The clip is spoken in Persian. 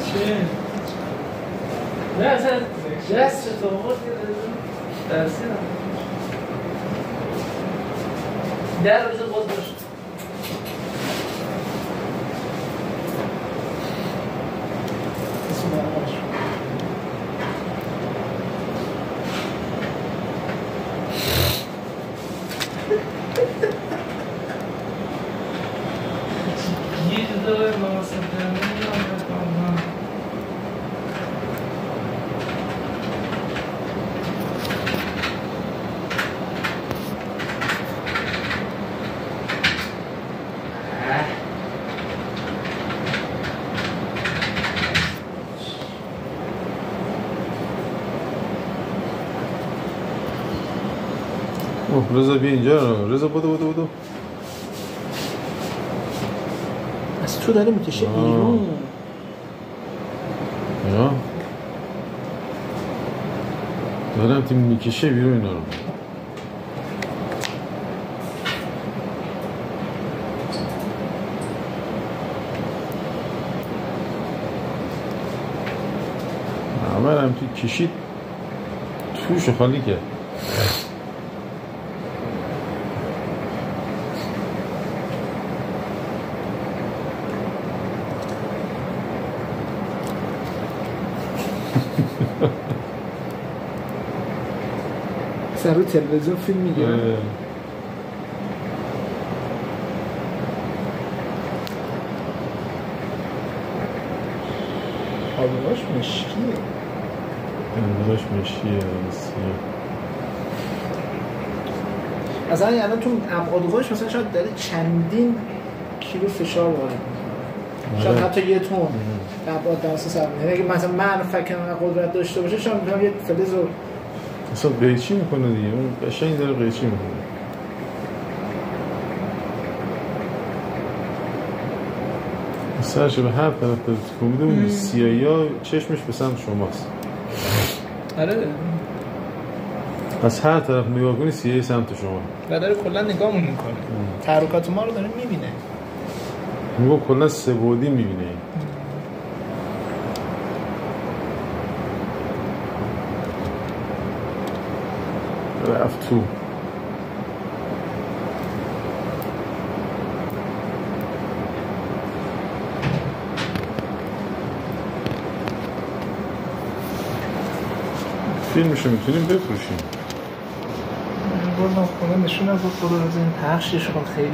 چه؟ نه اصلا دست تو آورد درسی نه در روز باز باشه اسم برماش یه جدا مواصل رضا بیا اینجا رضا بودو از تو داره میکشه بیرون یا دارم تیم میکشه بیرون اینا رو عمرم تو کشید توش خالی کرد سر رو تلویزیون فیلم میگه آبراش مشکیه اصلا یعنی تو ابعادش مثلا شاید داره چندین کیلو فشار وارد شاید حتی یه تن ابعاد در اساس اونه اگه مثلا من فکر قدرت داشته باشه شاید میتونم یه فلز رو اصلا قیچی میکنه دیگه اون قشنگ داره قیچی میکنه سرش به هر طرف کمیده اون سیایی ها چشمش به سمت شماست آره از هر طرف نگاه کنی سیایی سمت شما و داره کلا نگاهمون میکنه تحرکات ما رو داره میبینه میگو کلا سه بعدی میبینه رفت تو فیلمشو میتونیم بفروشیم بردم خونه نشون از خود رو این پخشش خیلی